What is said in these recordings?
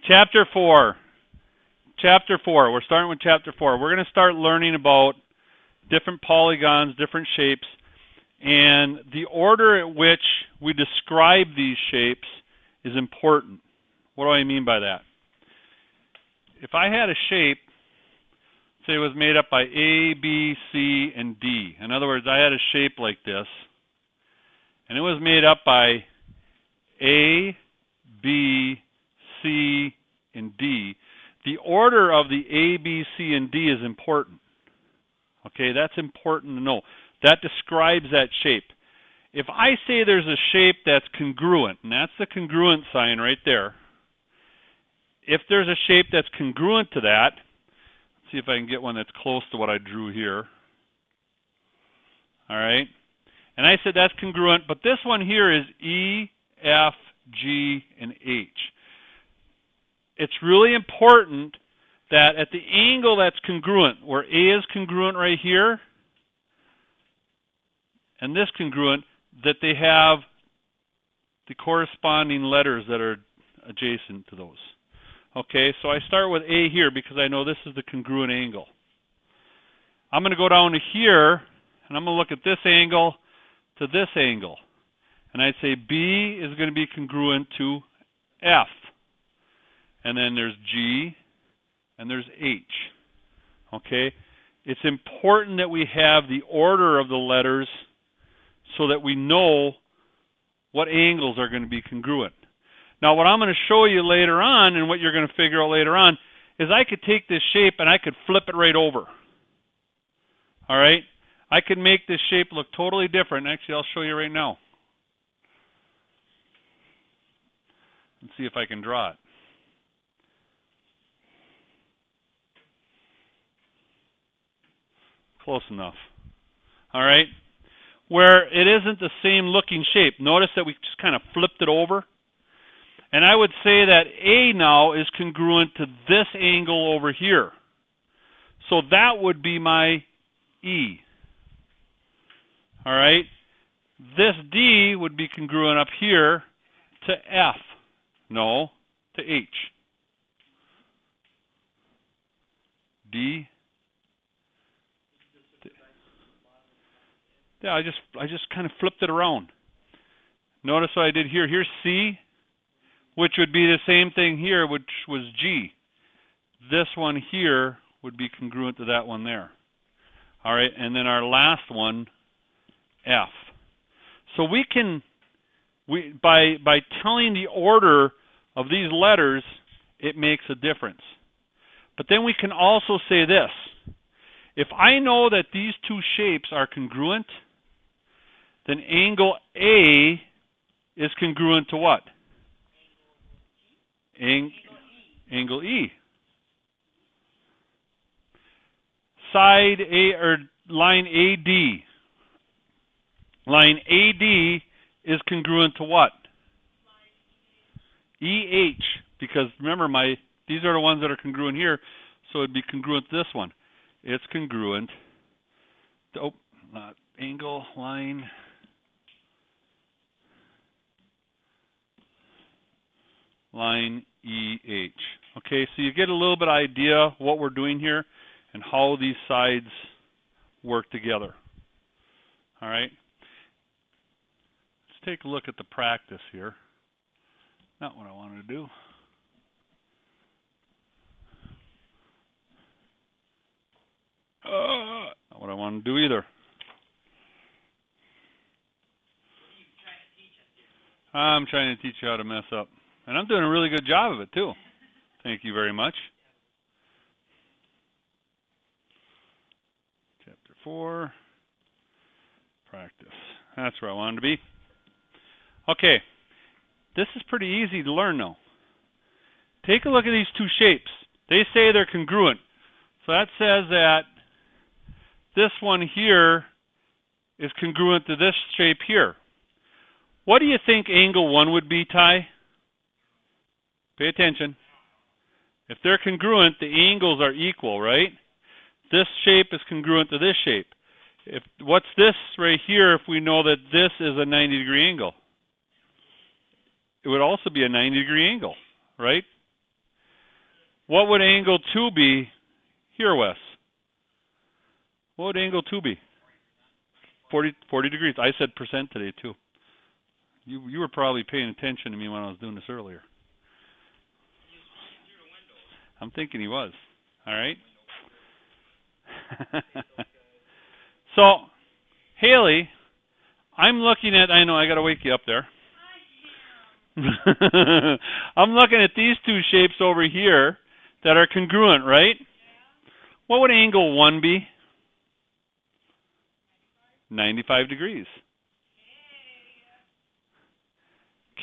Chapter 4. Chapter 4. We're starting with Chapter 4. We're going to start learning about different polygons, different shapes, and the order at which we describe these shapes is important. What do I mean by that? If I had a shape, say it was made up by A, B, C, and D. In other words, I had a shape like this, and it was made up by A, B, C, and D. The order of the A, B, C, and D is important. Okay, that's important to know. That describes that shape. If I say there's a shape that's congruent, and that's the congruent sign right there. If there's a shape that's congruent to that, let's see if I can get one that's close to what I drew here. All right. And I said that's congruent, but this one here is E, F, G, and H. It's really important that at the angle that's congruent, where A is congruent right here, and this congruent, that they have the corresponding letters that are adjacent to those. Okay, so I start with A here because I know this is the congruent angle. I'm going to go down to here, and I'm going to look at this angle to this angle. And I'd say B is going to be congruent to F. And then there's G, and there's H. Okay? It's important that we have the order of the letters so that we know what angles are going to be congruent. Now, what I'm going to show you later on, and what you're going to figure out later on, is I could take this shape and I could flip it right over. All right? I could make this shape look totally different. Actually, I'll show you right now. Let's see if I can draw it. Close enough. All right? Where it isn't the same looking shape. Notice that we just kind of flipped it over. And I would say that A now is congruent to this angle over here. So that would be my E. All right? This D would be congruent up here to F. No, to H. D. Yeah, I just kind of flipped it around. Notice what I did here. Here's C, which would be the same thing here, which was G. This one here would be congruent to that one there. All right, and then our last one, F. So by telling the order of these letters, it makes a difference. But then we can also say this. If I know that these two shapes are congruent, then angle A is congruent to what? Angle E. Side A, or line AD. Line AD is congruent to what? EH. Because remember, these are the ones that are congruent here, so it'd be congruent to this one. It's congruent to, not angle, line. Line EH. Okay, so you get a little bit of idea what we're doing here and how these sides work together. All right. Let's take a look at the practice here. Not what I wanted to do. Not what I want to do either. I'm trying to teach you how to mess up. And I'm doing a really good job of it, too. Thank you very much. Chapter 4. Practice. That's where I wanted to be. Okay. This is pretty easy to learn, though. Take a look at these two shapes. They say they're congruent. So that says that this one here is congruent to this shape here. What do you think angle 1 would be, Ty? Pay attention. If they're congruent, the angles are equal, right? This shape is congruent to this shape. What's this right here if we know that this is a 90-degree angle? It would also be a 90-degree angle, right? What would angle 2 be here, Wes? What would angle 2 be? 40 degrees. I said percent today, too. You were probably paying attention to me when I was doing this earlier. I'm thinking he was. All right? So, Haley, I'm looking at, I know, I got to wake you up there. I'm looking at these two shapes over here that are congruent, right? What would angle 1 be? 95 degrees.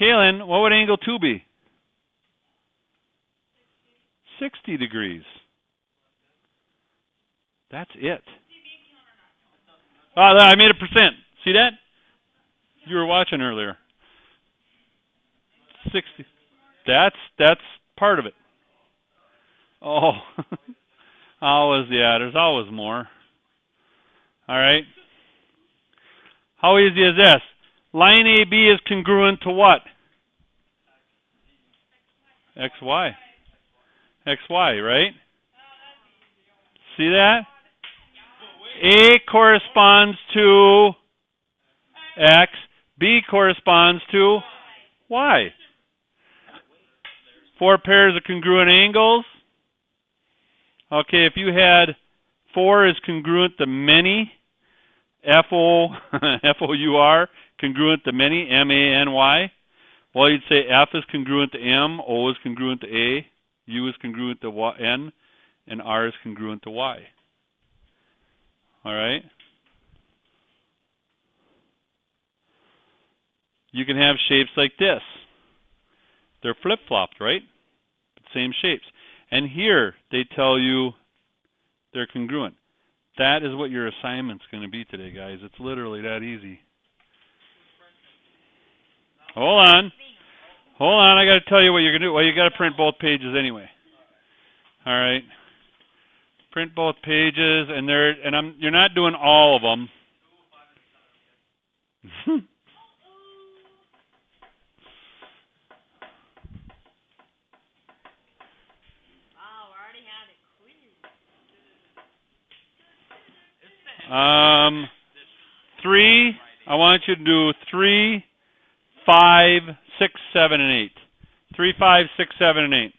Kaylin, what would angle 2 be? 60 degrees. That's it. Oh, I made a percent. See that? You were watching earlier. 60. That's part of it. Oh. Always, yeah, there's always more. All right. How easy is this? Line AB is congruent to what? XY. XY, right? See that? A corresponds to X. B corresponds to Y. 4 pairs of congruent angles. Okay, if you had 4 is congruent to many, F-O-U-R, congruent to many, M-A-N-Y. Well, you'd say F is congruent to M, O is congruent to A, U is congruent to N, and R is congruent to Y. All right? You can have shapes like this. They're flip-flopped, right? Same shapes. And here, they tell you they're congruent. That is what your assignment's going to be today, guys. It's literally that easy. Hold on. Hold on. I got to tell you what you're going to do. Well, you got to print both pages anyway. All right. Print both pages, and you're not doing all of them. Three. I want you to do 3, 5, 6, 7, and 8. 3, 5, 6, 7, and 8.